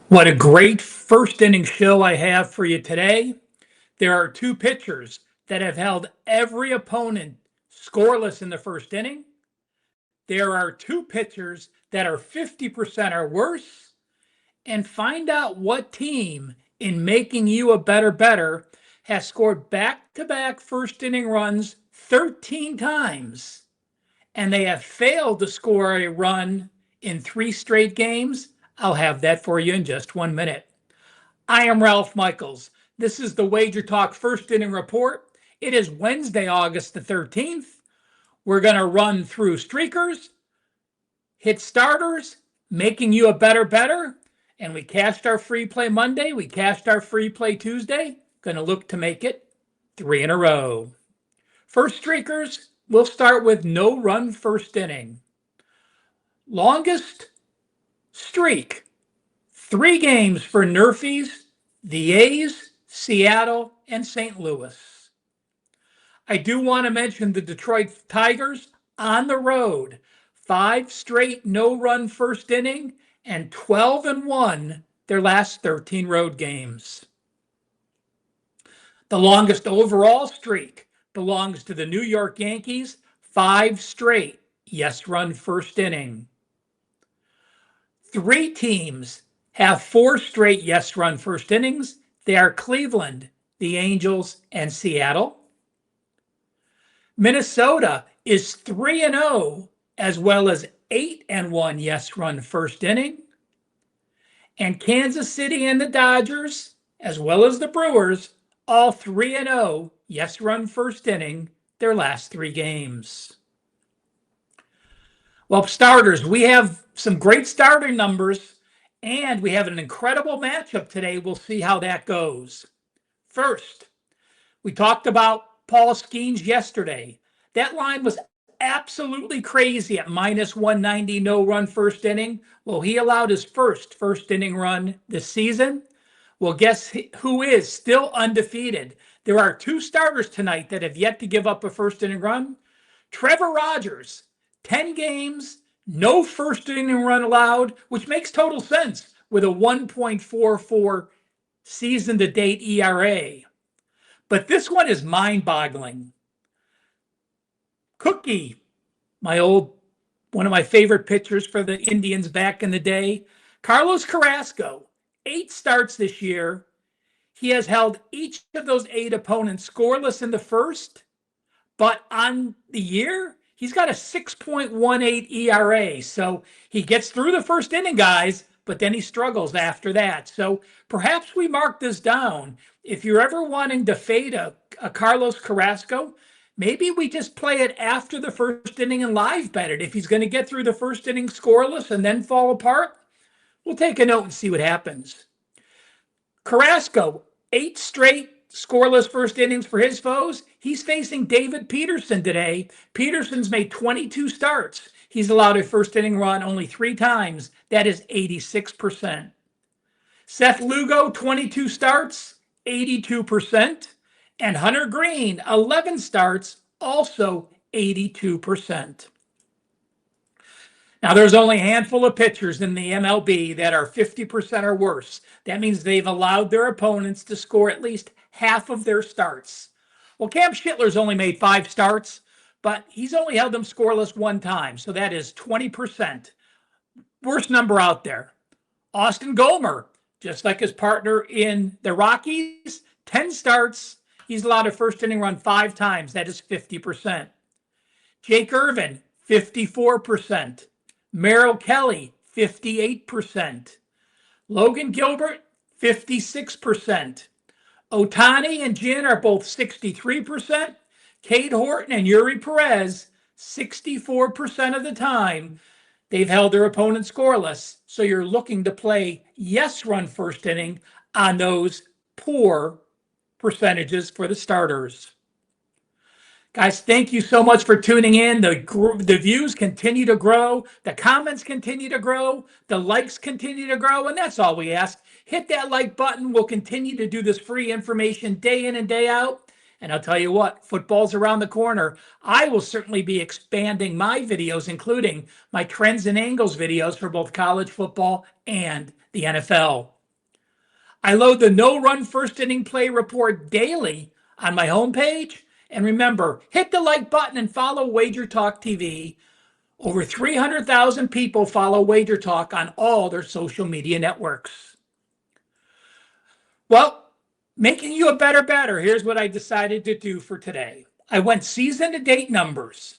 What a great first inning show I have for you today. There are two pitchers that have held every opponent scoreless in the first inning. There are two pitchers that are 50% or worse. And find out what team, in making you a better, has scored back-to-back first inning runs 13 times. And they have failed to score a run in 3 straight games. I'll have that for you in just 1 minute. I am Ralph Michaels. This is the Wager Talk First Inning Report. It is Wednesday, August the 13th. We're going to run through streakers, hit starters, making you a better, and we cashed our free play Monday. We cashed our free play Tuesday. Going to look to make it 3 in a row. First streakers, we'll start with no run first inning. Longest streak, 3 games for NRFIs, the A's, Seattle, and St. Louis. I do want to mention the Detroit Tigers on the road. 5 straight no-run first inning and 12-1 their last 13 road games. The longest overall streak belongs to the New York Yankees. 5 straight yes-run first inning. 3 teams have 4 straight yes-run first innings. They are Cleveland, the Angels, and Seattle. Minnesota is 3-0 as well as 8-1 yes-run first inning. And Kansas City and the Dodgers, as well as the Brewers, all 3-0 yes-run first inning their last 3 games. Well, starters, we have some great starter numbers, and we have an incredible matchup today. We'll see how that goes. First, we talked about Paul Skeens yesterday. That line was absolutely crazy at -190 no-run first inning. Well, he allowed his first inning run this season. Well, guess who is still undefeated? There are 2 starters tonight that have yet to give up a first inning run. Trevor Rogers, 10 games, no first inning run allowed, which makes total sense with a 1.44 season-to-date ERA. But this one is mind-boggling. Cookie, one of my favorite pitchers for the Indians back in the day, Carlos Carrasco, 8 starts this year. He has held each of those 8 opponents scoreless in the first, but on the year, he's got a 6.18 ERA. So he gets through the first inning, guys, but then he struggles after that. So perhaps we mark this down. If you're ever wanting to fade a Carlos Carrasco, maybe we just play it after the first inning and live bet it. If he's going to get through the first inning scoreless and then fall apart, we'll take a note and see what happens. Carrasco, 8 straight scoreless first innings for his foes. He's facing David Peterson today. Peterson's made 22 starts. He's allowed a first inning run only 3 times. That is 86%. Seth Lugo, 22 starts, 82%. And Hunter Green, 11 starts, also 82%. Now, there's only a handful of pitchers in the MLB that are 50% or worse. That means they've allowed their opponents to score at least half of their starts. Well, Cam Schittler's only made 5 starts, but he's only held them scoreless 1 time, so that is 20%. Worst number out there. Austin Gomer, just like his partner in the Rockies, 10 starts. He's allowed a first inning run 5 times. That is 50%. Jake Irvin, 54%. Merrill Kelly, 58%. Logan Gilbert, 56%. Otani and Jin are both 63%. Cade Horton and Yuri Perez, 64% of the time, they've held their opponent scoreless. So you're looking to play yes-run first inning on those poor percentages for the starters. Guys, thank you so much for tuning in. The views continue to grow. The comments continue to grow. The likes continue to grow. And that's all we ask. Hit that like button. We'll continue to do this free information day in and day out. And I'll tell you what, football's around the corner. I will certainly be expanding my videos, including my trends and angles videos for both college football and the NFL. I load the no run first inning play report daily on my homepage. And remember, hit the like button and follow Wager Talk TV. Over 300,000 people follow Wager Talk on all their social media networks. Well, making you a better bettor, here's what I decided to do for today. I went season to date numbers.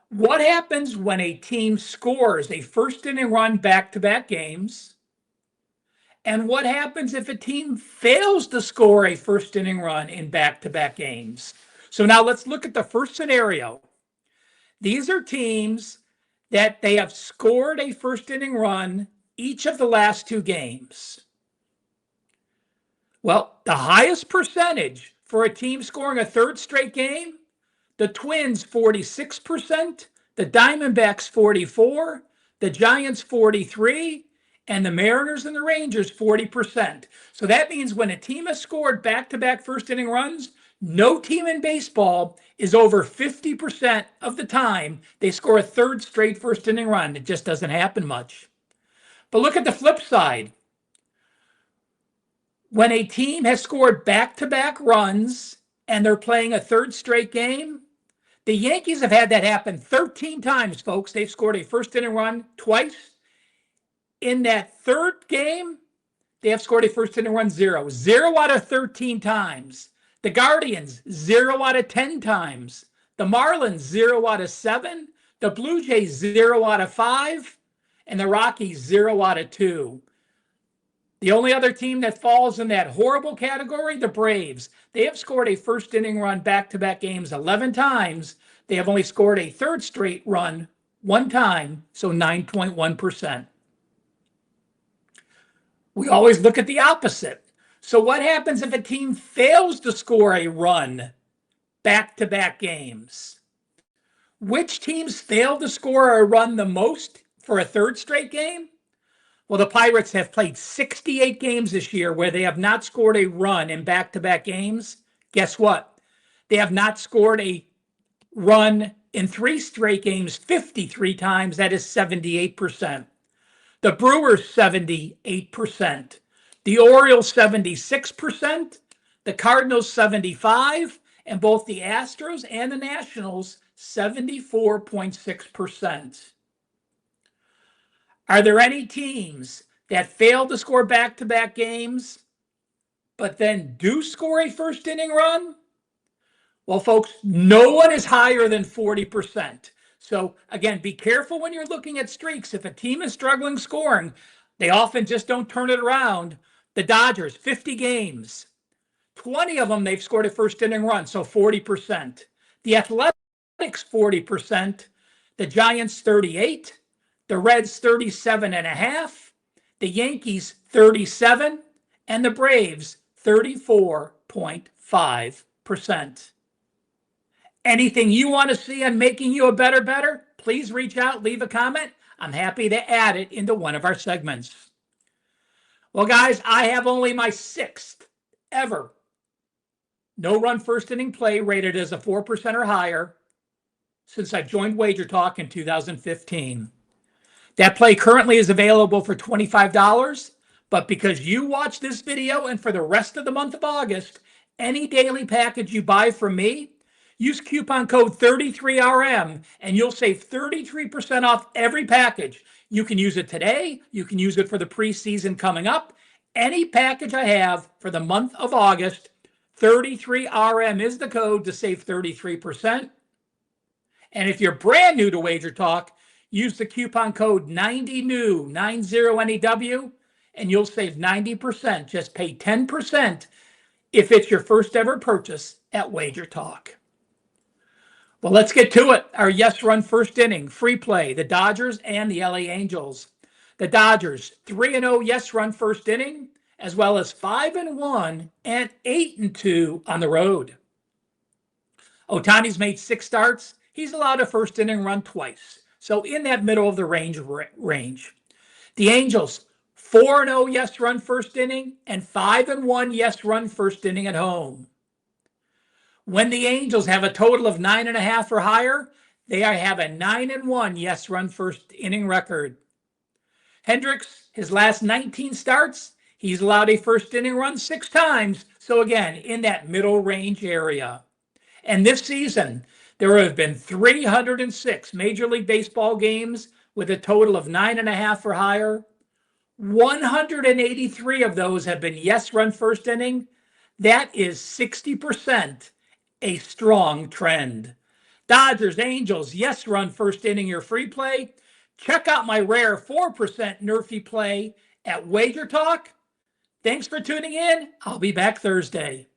What happens when a team scores a first inning run back-to-back games? And what happens if a team fails to score a first inning run in back-to-back games? So now let's look at the first scenario. These are teams that they have scored a first inning run each of the last two games. Well, the highest percentage for a team scoring a third straight game, the Twins 46%, the Diamondbacks 44%, the Giants 43%, and the Mariners and the Rangers 40%. So that means when a team has scored back-to-back first inning runs, no team in baseball is over 50% of the time they score a third straight first inning run. It just doesn't happen much. But look at the flip side. When a team has scored back-to-back runs and they're playing a third straight game, the Yankees have had that happen 13 times, folks. They've scored a first inning run twice. In that third game, they have scored a first inning run 0 out of 13 times. The Guardians, 0 out of 10 times. The Marlins, 0 out of 7. The Blue Jays, 0 out of 5. And the Rockies, 0 out of 2. The only other team that falls in that horrible category, the Braves. They have scored a first inning run back-to-back games 11 times. They have only scored a third straight run one time, so 9.1%. We always look at the opposite. So what happens if a team fails to score a run back-to-back games? Which teams fail to score a run the most for a third straight game? Well, the Pirates have played 68 games this year where they have not scored a run in back-to-back games. Guess what? They have not scored a run in 3 straight games 53 times. That is 78%. The Brewers, 78%. The Orioles, 76%. The Cardinals, 75%. And both the Astros and the Nationals, 74.6%. Are there any teams that fail to score back-to-back games, but then do score a first inning run? Well, folks, no one is higher than 40%. So again, be careful when you're looking at streaks. If a team is struggling scoring, they often just don't turn it around. The Dodgers, 50 games. 20 of them, they've scored a first inning run, so 40%. The Athletics, 40%. The Giants, 38%. The Reds, 37.5%. The Yankees, 37%. And the Braves, 34.5%. Anything you want to see on making you a better bettor, please reach out, leave a comment. I'm happy to add it into one of our segments. Well, guys, I have only my 6th ever no-run first inning play rated as a 4% or higher since I joined Wager Talk in 2015. That play currently is available for $25, but because you watch this video and for the rest of the month of August, any daily package you buy from me, use coupon code 33RM and you'll save 33% off every package. You can use it today. You can use it for the preseason coming up. Any package I have for the month of August, 33RM is the code to save 33%. And if you're brand new to Wager Talk, use the coupon code 90NEW, 90NEW, and you'll save 90%. Just pay 10% if it's your first ever purchase at Wager Talk. Well, let's get to it. Our yes run first inning, free play, the Dodgers and the LA Angels. The Dodgers, 3-0 yes run first inning, as well as 5-1 and 8-2 on the road. Ohtani's made 6 starts. He's allowed a first inning run twice. So in that middle of the range. The Angels, 4-0 yes run first inning and 5-1 yes run first inning at home. When the Angels have a total of 9.5 or higher, they have a 9-1 yes run first inning record. Hendricks, his last 19 starts, He's allowed a first inning run 6 times. So again, in that middle range area. And this season, there have been 306 Major League Baseball games with a total of 9.5 or higher. 183 of those have been yes run first inning. That is 60%, a strong trend. Dodgers, Angels, yes run first inning, your free play. Check out my rare 4% NRFI play at Wager Talk. Thanks for tuning in. I'll be back Thursday.